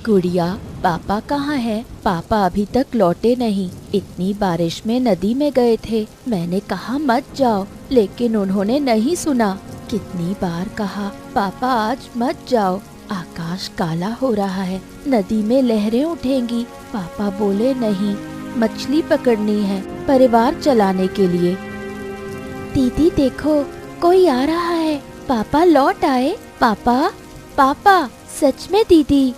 गुड़िया, पापा कहाँ है? पापा अभी तक लौटे नहीं। इतनी बारिश में नदी में गए थे। मैंने कहा मत जाओ, लेकिन उन्होंने नहीं सुना। कितनी बार कहा पापा आज मत जाओ। आकाश काला हो रहा है, नदी में लहरें उठेंगी। पापा बोले नहीं, मछली पकड़नी है परिवार चलाने के लिए। दीदी देखो, कोई आ रहा है। पापा लौट आए। पापा पापा, सच में दीदी?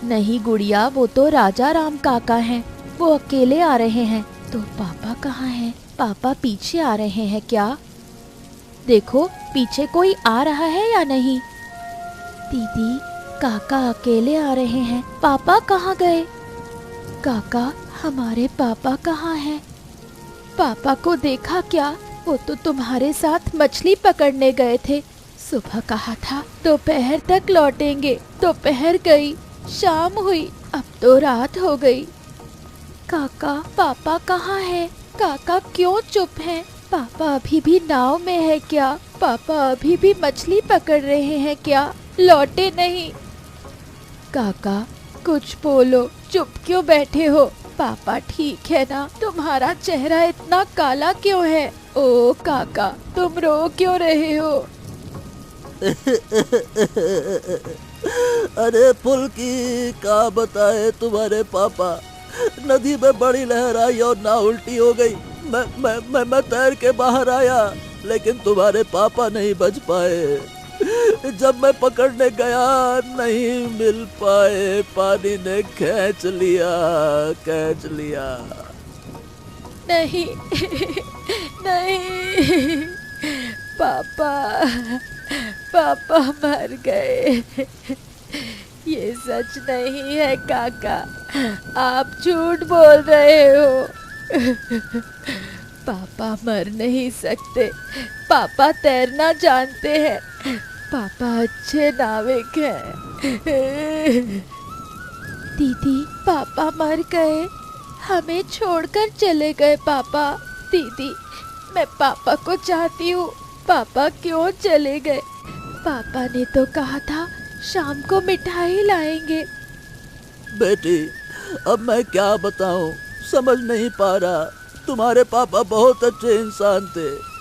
नहीं गुड़िया, वो तो राजा राम काका हैं। वो अकेले आ रहे हैं। तो पापा कहाँ हैं? पापा पीछे आ रहे हैं क्या? देखो पीछे कोई आ रहा है या नहीं? दीदी, काका अकेले आ रहे हैं। पापा कहाँ गए? काका, हमारे पापा कहाँ हैं? पापा को देखा क्या? वो तो तुम्हारे साथ मछली पकड़ने गए थे। सुबह कहा था दोपहर तक लौटेंगे। दोपहर गई, शाम हुई, अब तो रात हो गई। काका, पापा कहाँ है? काका क्यों चुप हैं? पापा अभी भी नाव में है क्या? पापा अभी भी मछली पकड़ रहे हैं क्या? लौटे नहीं। काका कुछ बोलो, चुप क्यों बैठे हो? पापा ठीक है ना? तुम्हारा चेहरा इतना काला क्यों है? ओ काका, तुम रो क्यों रहे हो? अरे फुल्की, का बताए तुम्हारे पापा। नदी में बड़ी लहर आई और नाव उल्टी हो गई। मैं तैर के बाहर आया, लेकिन तुम्हारे पापा नहीं बच पाए। जब मैं पकड़ने गया नहीं मिल पाए, पानी ने खींच लिया। नहीं नहीं, पापा मर गए। ये सच नहीं है काका, आप झूठ बोल रहे हो। पापा मर नहीं सकते। पापा तैरना जानते हैं। पापा अच्छे नाविक हैं। दीदी, पापा मर गए, हमें छोड़कर चले गए पापा। दीदी, मैं पापा को चाहती हूँ। पापा क्यों चले गए? पापा ने तो कहा था शाम को मिठाई लाएंगे। बेटी, अब मैं क्या बताऊं, समझ नहीं पा रहा। तुम्हारे पापा बहुत अच्छे इंसान थे।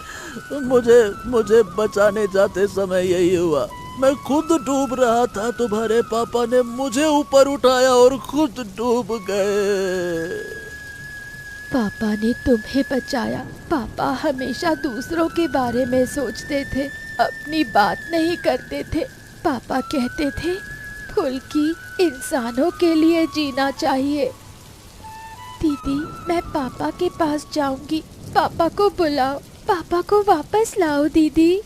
मुझे बचाने जाते समय यही हुआ। मैं खुद डूब रहा था, तुम्हारे पापा ने मुझे ऊपर उठाया और खुद डूब गए। पापा ने तुम्हें बचाया। पापा हमेशा दूसरों के बारे में सोचते थे, अपनी बात नहीं करते थे। पापा कहते थे फुल्की, इंसानों के लिए जीना चाहिए। दीदी, मैं पापा के पास जाऊंगी। पापा को बुलाओ, पापा को वापस लाओ। दीदी।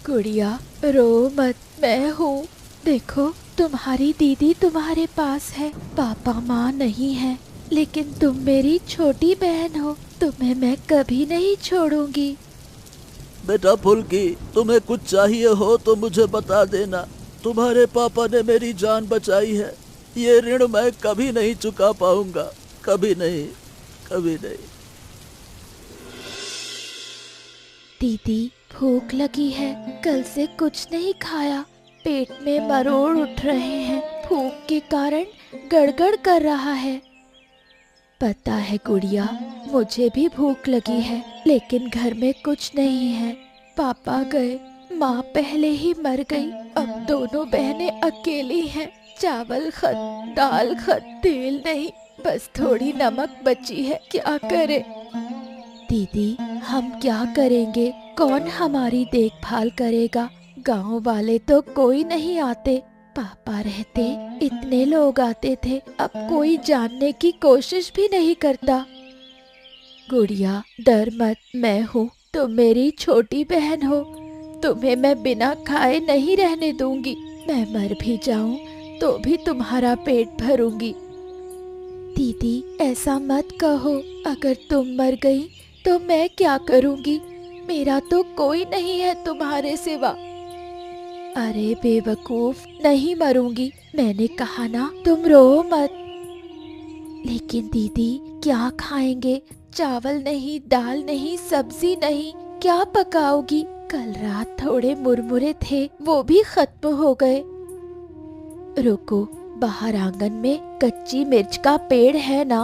गुड़िया रो मत, मैं हूँ। देखो तुम्हारी दीदी तुम्हारे पास है। पापा माँ नहीं है, लेकिन तुम मेरी छोटी बहन हो। तुम्हें मैं कभी नहीं छोड़ूंगी। बेटा फुल्की, तुम्हें कुछ चाहिए हो तो मुझे बता देना। तुम्हारे पापा ने मेरी जान बचाई है। ये ऋण मैं कभी नहीं चुका पाऊंगा, कभी नहीं। दीदी, भूख लगी है, कल से कुछ नहीं खाया। पेट में मरोड़ उठ रहे हैं, भूख के कारण गड़गड़ कर रहा है। पता है गुड़िया, मुझे भी भूख लगी है, लेकिन घर में कुछ नहीं है। पापा गए, माँ पहले ही मर गई। अब दोनों बहनें अकेली हैं। चावल खत, दाल खत, तेल नहीं, बस थोड़ी नमक बची है। क्या करे? दीदी, हम क्या करेंगे? कौन हमारी देखभाल करेगा? गांव वाले तो कोई नहीं आते। पापा रहते इतने लोग आते थे, अब कोई जानने की कोशिश भी नहीं करता। गुड़िया डर मत, मैं हूँ। तुम मेरी छोटी बहन हो। तुम्हें मैं बिना खाए नहीं रहने दूंगी। मैं मर भी जाऊं तो भी तुम्हारा पेट भरूंगी। दीदी, ऐसा मत कहो। अगर तुम मर गई तो मैं क्या करूंगी? मेरा तो कोई नहीं है तुम्हारे सिवा। अरे बेवकूफ, नहीं मरूंगी। मैंने कहा ना, तुम रो मत। लेकिन दीदी, क्या खाएंगे? चावल नहीं, दाल नहीं, सब्जी नहीं, क्या पकाओगी? कल रात थोड़े मुरमुरे थे, वो भी खत्म हो गए। रुको, बाहर आंगन में कच्ची मिर्च का पेड़ है ना,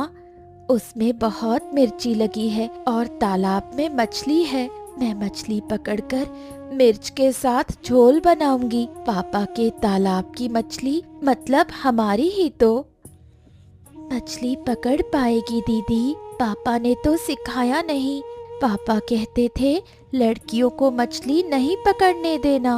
उसमें बहुत मिर्ची लगी है और तालाब में मछली है। मैं मछली पकड़कर मिर्च के साथ झोल बनाऊंगी। पापा के तालाब की मछली मतलब हमारी ही तो। मछली पकड़ पाएगी दीदी? पापा ने तो सिखाया नहीं। पापा कहते थे लड़कियों को मछली नहीं पकड़ने देना।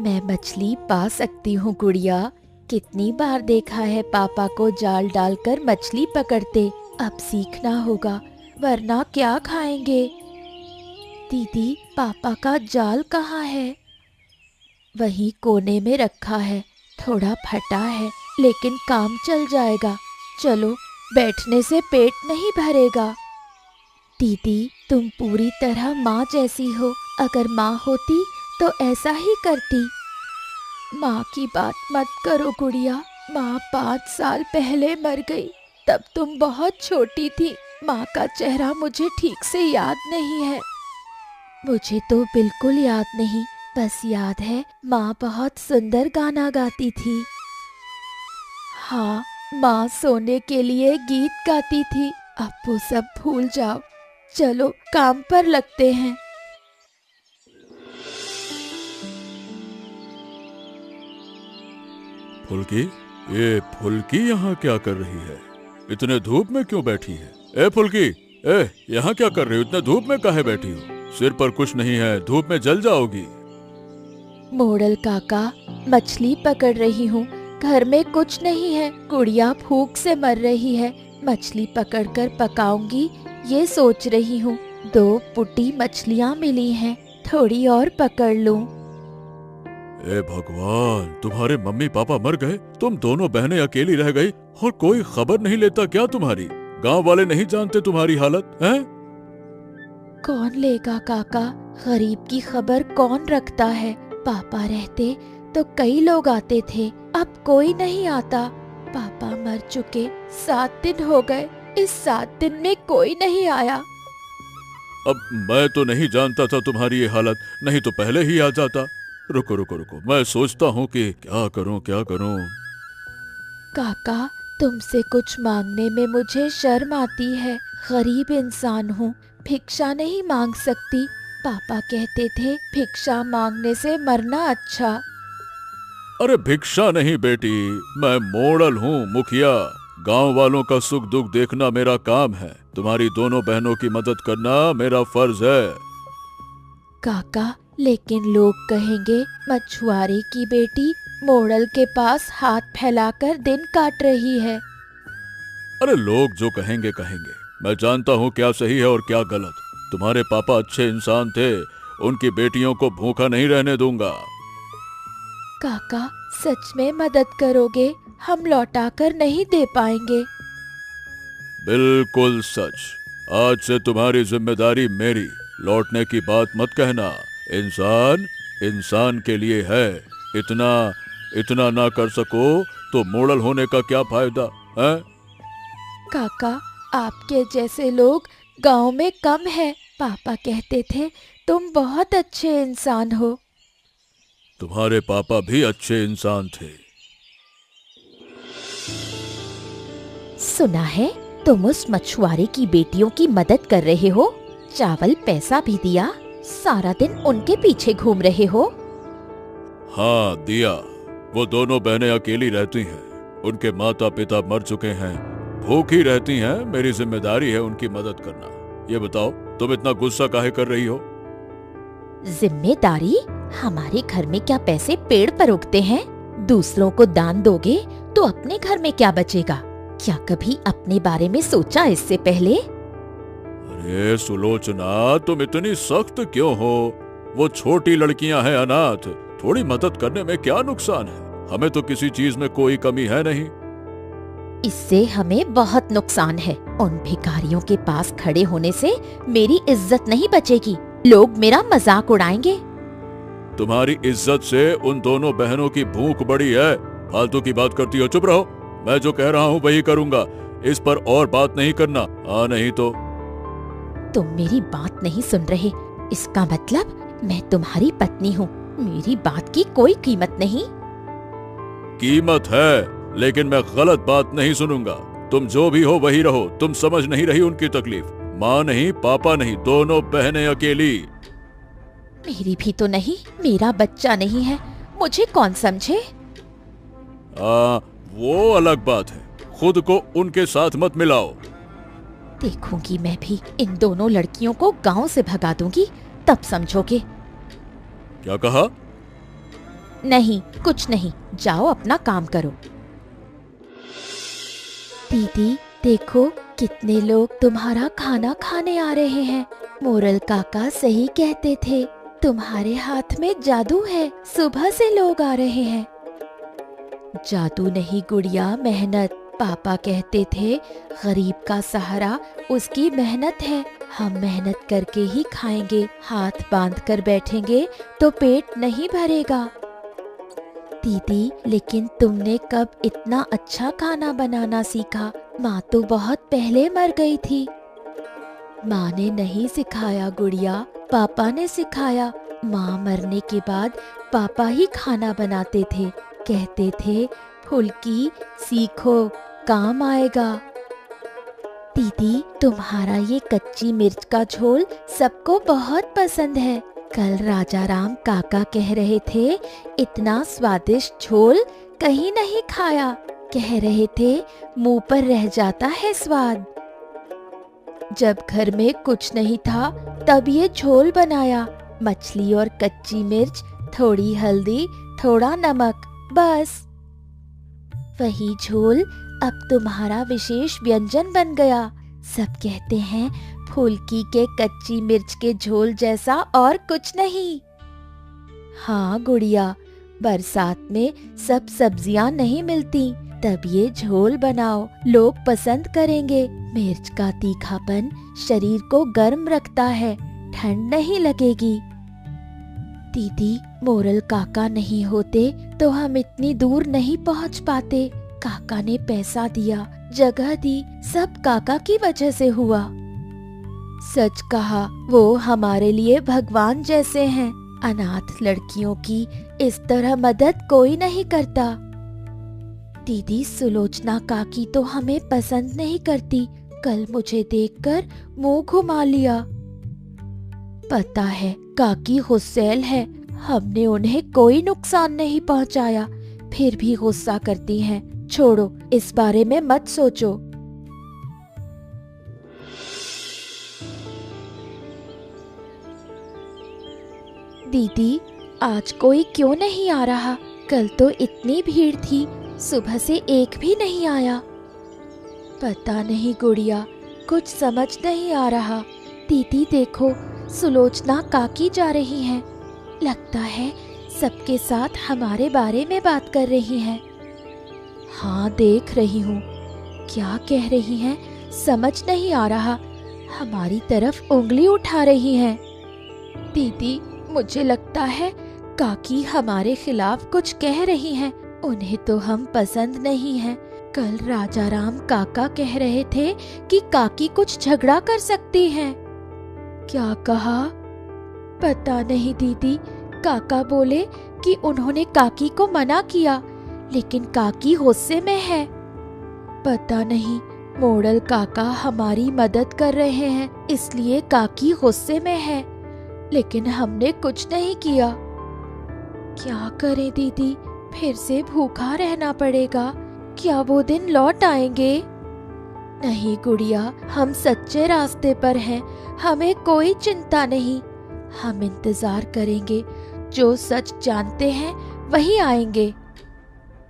मैं मछली पा सकती हूँ गुड़िया। कितनी बार देखा है पापा को जाल डालकर मछली पकड़ते। अब सीखना होगा, वरना क्या खाएंगे। दीदी, पापा का जाल कहाँ है? वहीं कोने में रखा है। थोड़ा फटा है लेकिन काम चल जाएगा। चलो, बैठने से पेट नहीं भरेगा। दीदी, तुम पूरी तरह माँ जैसी हो। अगर माँ होती तो ऐसा ही करती। माँ की बात मत करो गुड़िया। माँ 5 साल पहले मर गई। तब तुम बहुत छोटी थी। माँ का चेहरा मुझे ठीक से याद नहीं है। मुझे तो बिल्कुल याद नहीं। बस याद है माँ बहुत सुंदर गाना गाती थी। हाँ, माँ सोने के लिए गीत गाती थी। अब वो सब भूल जाओ। चलो, काम पर लगते हैं। फुल्की, ये फुल्की यहाँ क्या कर रही है? इतने धूप में क्यों बैठी है? ए फुल्की, यहाँ क्या कर रही हो? इतने धूप में काहे बैठी हो? सिर पर कुछ नहीं है, धूप में जल जाओगी। मोड़ल काका, मछली पकड़ रही हूँ। घर में कुछ नहीं है। गुड़िया भूख से मर रही है। मछली पकड़कर पकाऊंगी ये सोच रही हूँ। 2 पुटी मछलियाँ मिली हैं, थोड़ी और पकड़ लूं। ए भगवान, तुम्हारे मम्मी पापा मर गए, तुम दोनों बहनें अकेली रह गई और कोई खबर नहीं लेता क्या तुम्हारी? गांव वाले नहीं जानते तुम्हारी हालत है? कौन लेगा काका? गरीब की खबर कौन रखता है? पापा रहते तो कई लोग आते थे। अब कोई नहीं आता। पापा मर चुके 7 दिन हो गए। इस 7 दिन में कोई नहीं आया। अब मैं तो नहीं जानता था तुम्हारी ये हालत, नहीं तो पहले ही आ जाता। रुको रुको रुको, मैं सोचता हूँ कि क्या करूँ क्या करूँ। काका, तुमसे कुछ मांगने में मुझे शर्म आती है। गरीब इंसान हूँ, भिक्षा नहीं मांग सकती। पापा कहते थे भिक्षा मांगने से मरना अच्छा। अरे भिक्षा नहीं बेटी, मैं मोड़ल हूँ, मुखिया। गांव वालों का सुख दुख देखना मेरा काम है। तुम्हारी दोनों बहनों की मदद करना मेरा फर्ज है। काका, लेकिन लोग कहेंगे मछुआरे की बेटी मोड़ल के पास हाथ फैलाकर दिन काट रही है। अरे लोग जो कहेंगे कहेंगे, मैं जानता हूँ क्या सही है और क्या गलत। तुम्हारे पापा अच्छे इंसान थे, उनकी बेटियों को भूखा नहीं रहने दूंगा। काका, सच में मदद करोगे? हम लौटाकर नहीं दे पाएंगे। बिल्कुल सच। आज से तुम्हारी जिम्मेदारी मेरी। लौटने की बात मत कहना। इंसान इंसान के लिए है। इतना ना कर सको तो मोड़ल होने का क्या फायदा है? काका, आपके जैसे लोग गांव में कम है। पापा कहते थे तुम बहुत अच्छे इंसान हो। तुम्हारे पापा भी अच्छे इंसान थे। सुना है तुम उस मछुआरे की बेटियों की मदद कर रहे हो। चावल पैसा भी दिया, सारा दिन उनके पीछे घूम रहे हो। हाँ दिया। वो दोनों बहनें अकेली रहती हैं। उनके माता पिता मर चुके हैं, भूखी रहती हैं। मेरी जिम्मेदारी है उनकी मदद करना। ये बताओ, तुम इतना गुस्सा काहे कर रही हो? जिम्मेदारी? हमारे घर में क्या पैसे पेड़ पर उगते हैं? दूसरों को दान दोगे तो अपने घर में क्या बचेगा? क्या कभी अपने बारे में सोचा इससे पहले? अरे सुलोचना, तुम इतनी सख्त क्यों हो? वो छोटी लड़कियां हैं, अनाथ। थोड़ी मदद करने में क्या नुकसान है? हमें तो किसी चीज में कोई कमी है नहीं। इससे हमें बहुत नुकसान है। उन भिखारियों के पास खड़े होने से मेरी इज्जत नहीं बचेगी। लोग मेरा मजाक उड़ाएंगे। तुम्हारी इज्जत से उन दोनों बहनों की भूख बढ़ी है। फालतू की बात करती हो, चुप रहो। मैं जो कह रहा हूँ वही करूँगा। इस पर और बात नहीं करना। हाँ, नहीं तो। तुम मेरी बात नहीं सुन रहे, इसका मतलब मैं तुम्हारी पत्नी हूँ। मेरी बात की कोई कीमत नहीं। कीमत है, लेकिन मैं गलत बात नहीं सुनूंगा। तुम जो भी हो वही रहो। तुम समझ नहीं रही उनकी तकलीफ। माँ नहीं, पापा नहीं, दोनों बहनें अकेली। मेरी भी तो नहीं, मेरा बच्चा नहीं है, मुझे कौन समझे। वो अलग बात है। खुद को उनके साथ मत मिलाओ। देखूंगी मैं भी इन दोनों लड़कियों को गांव से भगा दूंगी, तब समझोगे। क्या कहा? नहीं, कुछ नहीं, जाओ अपना काम करो। दीदी देखो, कितने लोग तुम्हारा खाना खाने आ रहे हैं। मोरल काका सही कहते थे, तुम्हारे हाथ में जादू है, सुबह से लोग आ रहे हैं। जादू नहीं गुड़िया, मेहनत। पापा कहते थे गरीब का सहारा उसकी मेहनत है। हम मेहनत करके ही खाएंगे, हाथ बांध कर बैठेंगे तो पेट नहीं भरेगा। दीदी लेकिन तुमने कब इतना अच्छा खाना बनाना सीखा? माँ तो बहुत पहले मर गई थी। माँ ने नहीं सिखाया गुड़िया, पापा ने सिखाया। माँ मरने के बाद पापा ही खाना बनाते थे। कहते थे फुल्की सीखो, काम आएगा। दीदी तुम्हारा ये कच्ची मिर्च का झोल सबको बहुत पसंद है। कल राजा राम काका कह रहे थे इतना स्वादिष्ट झोल कहीं नहीं खाया। कह रहे थे मुंह पर रह जाता है स्वाद। जब घर में कुछ नहीं था तब ये झोल बनाया। मछली और कच्ची मिर्च, थोड़ी हल्दी, थोड़ा नमक, बस। वही झोल अब तुम्हारा विशेष व्यंजन बन गया। सब कहते हैं फुल्की के कच्ची मिर्च के झोल जैसा और कुछ नहीं। हाँ गुड़िया, बरसात में सब सब्जियां नहीं मिलती, तब ये झोल बनाओ, लोग पसंद करेंगे। मिर्च का तीखापन शरीर को गर्म रखता है, ठंड नहीं लगेगी। दीदी मोरल काका नहीं होते तो हम इतनी दूर नहीं पहुंच पाते। काका ने पैसा दिया, जगह दी, सब काका की वजह से हुआ। सच कहा, वो हमारे लिए भगवान जैसे हैं। अनाथ लड़कियों की इस तरह मदद कोई नहीं करता। दीदी सुलोचना काकी तो हमें पसंद नहीं करती। कल मुझे देखकर मुंह घुमा लिया। पता है काकी गुस्सैल है, हमने उन्हें कोई नुकसान नहीं पहुंचाया, फिर भी गुस्सा करती हैं। छोड़ो, इस बारे में मत सोचो। दीदी आज कोई क्यों नहीं आ रहा? कल तो इतनी भीड़ थी, सुबह से एक भी नहीं आया। पता नहीं गुड़िया, कुछ समझ नहीं आ रहा। दीदी देखो, सुलोचना काकी जा रही हैं। लगता है सबके साथ हमारे बारे में बात कर रही हैं। हाँ देख रही हूँ, क्या कह रही हैं समझ नहीं आ रहा। हमारी तरफ उंगली उठा रही हैं। दीदी मुझे लगता है काकी हमारे खिलाफ कुछ कह रही हैं। उन्हें तो हम पसंद नहीं हैं। कल राजा राम काका कह रहे थे कि काकी कुछ झगड़ा कर सकती हैं। क्या कहा? पता नहीं दीदी, काका बोले कि उन्होंने काकी को मना किया, लेकिन काकी गुस्से में है। पता नहीं, मोड़ल काका हमारी मदद कर रहे हैं इसलिए काकी गुस्से में है, लेकिन हमने कुछ नहीं किया। क्या करें दीदी, फिर से भूखा रहना पड़ेगा। क्या वो दिन लौट आएंगे? नहीं गुड़िया, हम सच्चे रास्ते पर हैं, हमें कोई चिंता नहीं। हम इंतजार करेंगे, जो सच जानते हैं वही आएंगे।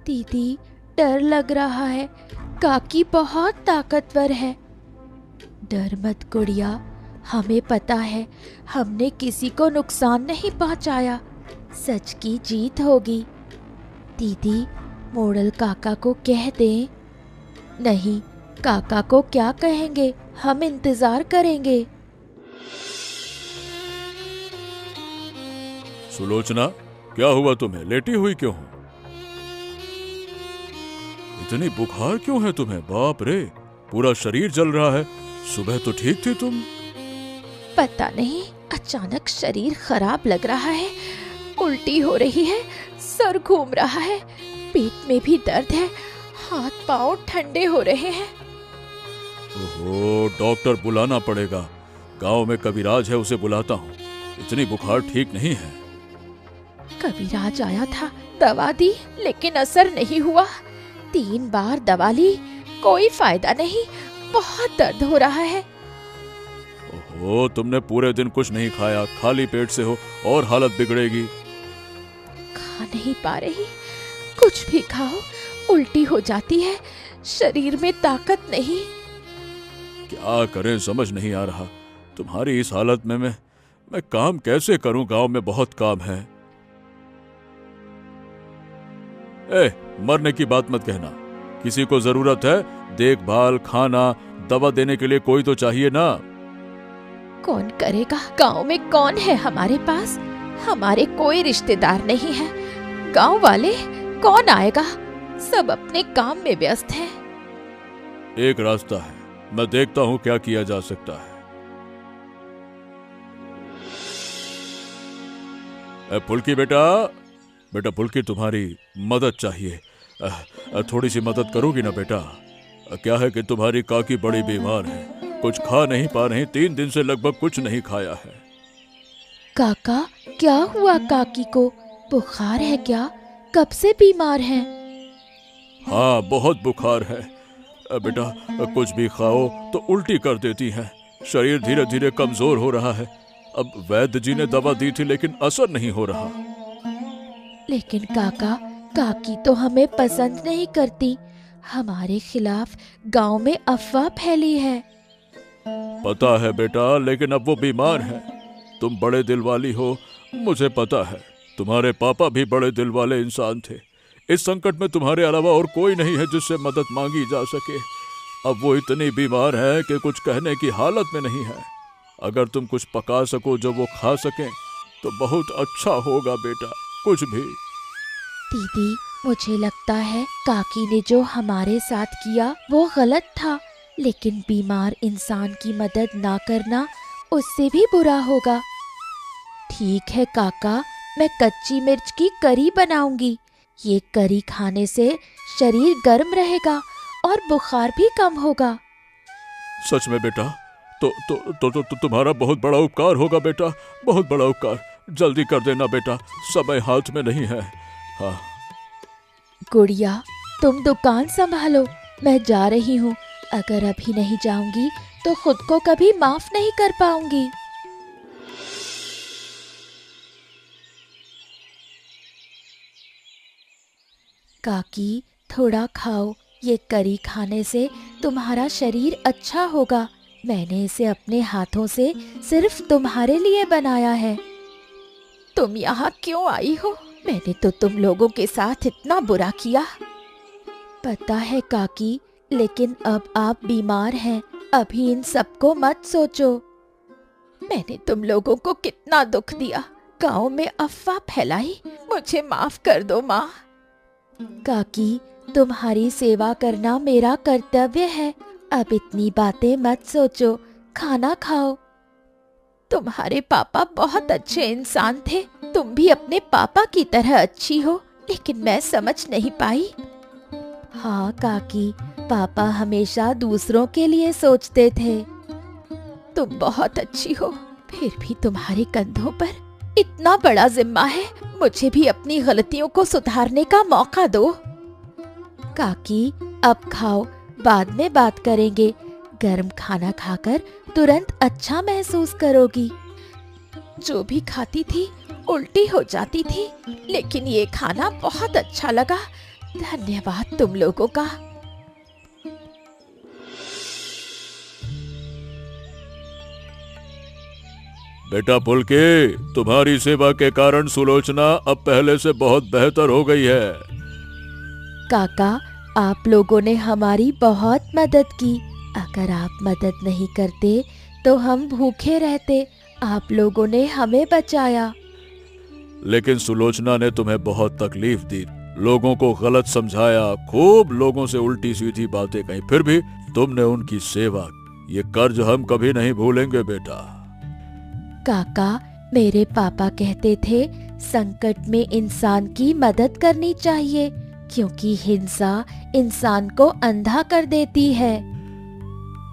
दीदी डर लग रहा है, काकी बहुत ताकतवर है। डर मत गुड़िया, हमें पता है हमने किसी को नुकसान नहीं पहुंचाया। सच की जीत होगी। दीदी मोड़ल काका को कह दें। नहीं, काका को क्या कहेंगे, हम इंतजार करेंगे। सुलोचना, क्या हुआ तुम्हें? लेटी हुई क्यों हो? इतनी बुखार क्यों है तुम्हें? बाप रे, पूरा शरीर जल रहा है। सुबह तो ठीक थी तुम। पता नहीं, अचानक शरीर खराब लग रहा है, उल्टी हो रही है, सर घूम रहा है, पेट में भी दर्द है, हाथ पांव ठंडे हो रहे हैं। ओहो, डॉक्टर बुलाना पड़ेगा। गांव में कविराज है, उसे बुलाता हूँ। इतनी बुखार ठीक नहीं है। कविराज आया था, दवा दी लेकिन असर नहीं हुआ। 3 बार दवा ली, कोई फायदा नहीं, बहुत दर्द हो रहा है। ओहो, तुमने पूरे दिन कुछ नहीं खाया, खाली पेट से हो और हालत बिगड़ेगी। खा नहीं पा रही, कुछ भी खाओ उल्टी हो जाती है, शरीर में ताकत नहीं। क्या करें समझ नहीं आ रहा। तुम्हारी इस हालत में मैं काम कैसे करूं? गांव में बहुत काम है। मरने की बात मत कहना। किसी को जरूरत है, देखभाल, खाना, दवा देने के लिए कोई तो चाहिए ना। कौन करेगा? गांव में कौन है हमारे पास? हमारे कोई रिश्तेदार नहीं है। गांव वाले कौन आएगा? सब अपने काम में व्यस्त हैं। एक रास्ता है, मैं देखता हूं क्या किया जा सकता है। फुल्की बेटा फुल्की, तुम्हारी मदद चाहिए। थोड़ी सी मदद करोगी ना बेटा? क्या है कि तुम्हारी काकी बड़ी बीमार है, कुछ खा नहीं पा रही, 3 दिन से लगभग कुछ नहीं खाया है। काका, क्या हुआ काकी को? बुखार है क्या? कब से बीमार हैं? हाँ, बहुत बुखार है बेटा। कुछ भी खाओ तो उल्टी कर देती है। शरीर धीरे धीरे कमजोर हो रहा है। अब वैद्य जी ने दवा दी थी लेकिन असर नहीं हो रहा। लेकिन काका, काकी तो हमें पसंद नहीं करती। हमारे खिलाफ गांव में अफवाह फैली है। पता है बेटा, लेकिन अब वो बीमार है। तुम बड़े दिल वाली हो, मुझे पता है। तुम्हारे पापा भी बड़े दिल वाले इंसान थे। इस संकट में तुम्हारे अलावा और कोई नहीं है जिससे मदद मांगी जा सके। अब वो इतनी बीमार है कि कुछ कहने की हालत में नहीं है। अगर तुम कुछ पका सको जो वो खा सकें तो बहुत अच्छा होगा बेटा, कुछ भी। दीदी, मुझे लगता है काकी ने जो हमारे साथ किया वो गलत था, लेकिन बीमार इंसान की मदद ना करना उससे भी बुरा होगा। ठीक है काका, मैं कच्ची मिर्च की करी बनाऊंगी। ये करी खाने से शरीर गर्म रहेगा और बुखार भी कम होगा। सच में बेटा? तो तुम्हारा बहुत बड़ा उपकार होगा बेटा, बहुत बड़ा उपकार। जल्दी कर देना बेटा, समय हाथ में नहीं है। हाँ। गुड़िया, तुम दुकान संभालो, मैं जा रही हूँ। अगर अभी नहीं जाऊंगी तो खुद को कभी माफ नहीं कर पाऊंगी। काकी, थोड़ा खाओ, ये करी खाने से तुम्हारा शरीर अच्छा होगा। मैंने इसे अपने हाथों से सिर्फ तुम्हारे लिए बनाया है। तुम यहाँ क्यों आई हो? मैंने तो तुम लोगों के साथ इतना बुरा किया। पता है काकी, लेकिन अब आप बीमार हैं, अभी इन सबको मत सोचो। मैंने तुम लोगों को कितना दुख दिया, गांव में अफवाह फैलाई। मुझे माफ कर दो माँ। काकी, तुम्हारी सेवा करना मेरा कर्तव्य है। अब इतनी बातें मत सोचो, खाना खाओ। तुम्हारे पापा बहुत अच्छे इंसान थे, तुम भी अपने पापा की तरह अच्छी हो, लेकिन मैं समझ नहीं पाई। हाँ काकी, पापा हमेशा दूसरों के लिए सोचते थे। तुम बहुत अच्छी हो, फिर भी तुम्हारे कंधों पर इतना बड़ा जिम्मा है। मुझे भी अपनी गलतियों को सुधारने का मौका दो। काकी, अब खाओ, बाद में बात करेंगे। गर्म खाना खाकर तुरंत अच्छा महसूस करोगी। जो भी खाती थी उल्टी हो जाती थी, लेकिन ये खाना बहुत अच्छा लगा। धन्यवाद तुम लोगों का। बेटा पुलके, तुम्हारी सेवा के कारण सुलोचना अब पहले से बहुत बेहतर हो गई है। काका, आप लोगों ने हमारी बहुत मदद की। अगर आप मदद नहीं करते तो हम भूखे रहते। आप लोगों ने हमें बचाया। लेकिन सुलोचना ने तुम्हें बहुत तकलीफ दी, लोगों को गलत समझाया, खूब लोगों से उल्टी सीधी बातें कही, फिर भी तुमने उनकी सेवा। ये कर्ज हम कभी नहीं भूलेंगे बेटा। काका, मेरे पापा कहते थे संकट में इंसान की मदद करनी चाहिए, क्योंकि हिंसा इंसान को अंधा कर देती है।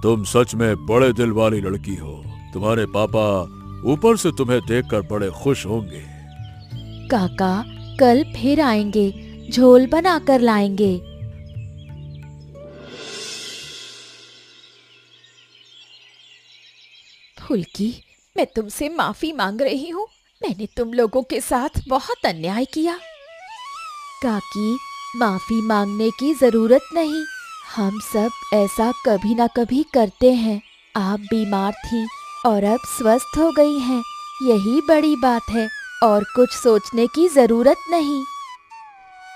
तुम सच में बड़े दिल वाली लड़की हो। तुम्हारे पापा ऊपर से तुम्हें देखकर बड़े खुश होंगे। काका कल फिर आएंगे, झोल बनाकर लाएंगे। फुल्की, मैं तुमसे माफी मांग रही हूँ। मैंने तुम लोगों के साथ बहुत अन्याय किया। काकी, माफी मांगने की जरूरत नहीं। हम सब ऐसा कभी ना कभी करते हैं। आप बीमार थी और अब स्वस्थ हो गई हैं, यही बड़ी बात है और कुछ सोचने की जरूरत नहीं।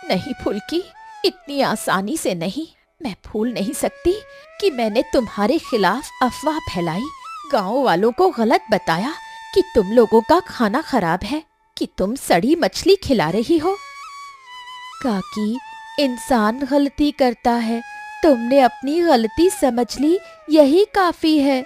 नहीं फुल्की, इतनी आसानी से नहीं। मैं भूल नहीं सकती कि मैंने तुम्हारे खिलाफ अफवाह फैलाई, गांव वालों को गलत बताया कि तुम लोगों का खाना खराब है, कि तुम सड़ी मछली खिला रही हो। काकी, इंसान गलती करता है, तुमने अपनी गलती समझ ली, यही काफी है।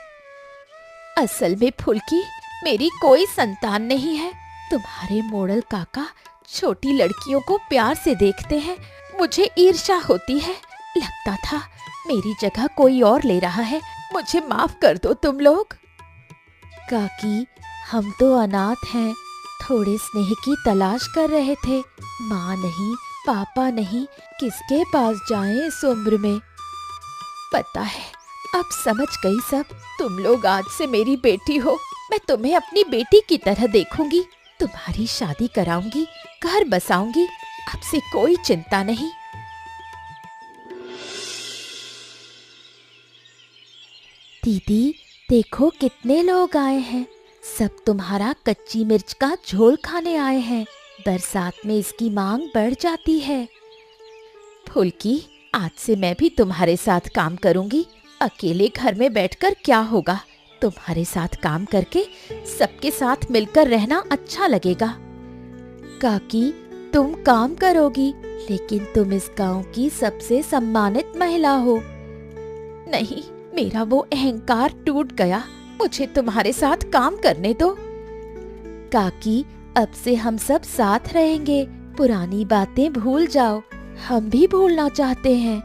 असल में फुल्की, मेरी कोई संतान नहीं है। तुम्हारे मॉडल काका छोटी लड़कियों को प्यार से देखते हैं, मुझे ईर्ष्या होती है। लगता था मेरी जगह कोई और ले रहा है। मुझे माफ कर दो तुम लोग। काकी, हम तो अनाथ हैं, थोड़े स्नेह की तलाश कर रहे थे। माँ नहीं, पापा नहीं, किसके पास जाएं इस उम्र में। पता है, अब समझ गई सब। तुम लोग आज से मेरी बेटी हो। मैं तुम्हें अपनी बेटी की तरह देखूंगी, तुम्हारी शादी कराऊंगी, घर बसाऊंगी। अब से कोई चिंता नहीं। दीदी, देखो कितने लोग आए हैं। सब तुम्हारा कच्ची मिर्च का झोल खाने आए हैं। बरसात में इसकी मांग बढ़ जाती है। फुल्की, आज से मैं भी तुम्हारे साथ काम करूंगी। अकेले घर में बैठकर क्या होगा। तुम्हारे साथ काम करके सबके साथ मिलकर रहना अच्छा लगेगा। काकी, तुम काम करोगी, लेकिन तुम इस गांव की सबसे सम्मानित महिला हो। नहीं, मेरा वो अहंकार टूट गया। मुझे तुम्हारे साथ काम करने दो। काकी, अब से हम सब साथ रहेंगे। पुरानी बातें भूल जाओ, हम भी भूलना चाहते हैं।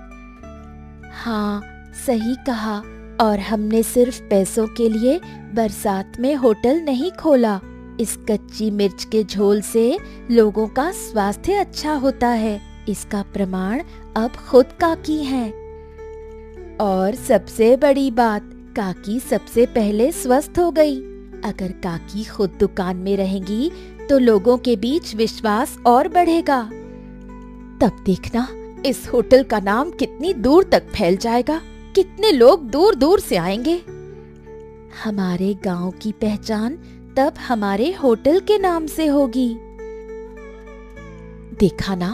हाँ, सही कहा। और हमने सिर्फ पैसों के लिए बरसात में होटल नहीं खोला। इस कच्ची मिर्च के झोल से लोगों का स्वास्थ्य अच्छा होता है। इसका प्रमाण अब खुद काकी हैं। और सबसे बड़ी बात, काकी सबसे पहले स्वस्थ हो गई। अगर काकी खुद दुकान में रहेंगी तो लोगों के बीच विश्वास और बढ़ेगा। तब देखना, इस होटल का नाम कितनी दूर तक फैल जाएगा। कितने लोग दूर दूर से आएंगे। हमारे गांव की पहचान तब हमारे होटल के नाम से होगी। देखा ना,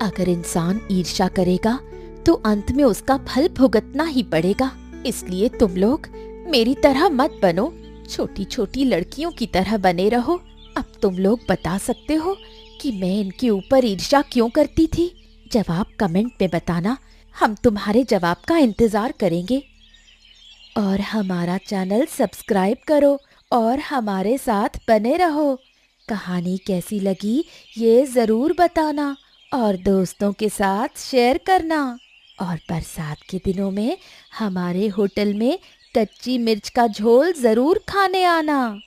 अगर इंसान ईर्ष्या करेगा तो अंत में उसका फल भुगतना ही पड़ेगा। इसलिए तुम लोग मेरी तरह मत बनो, छोटी छोटी लड़कियों की तरह बने रहो। अब तुम लोग बता सकते हो कि मैं इनके ऊपर ईर्ष्या क्यों करती थी। जवाब कमेंट में बताना, हम तुम्हारे जवाब का इंतजार करेंगे। और हमारा चैनल सब्सक्राइब करो और हमारे साथ बने रहो। कहानी कैसी लगी ये जरूर बताना और दोस्तों के साथ शेयर करना। और बरसात के दिनों में हमारे होटल में कच्ची मिर्च का झोल जरूर खाने आना।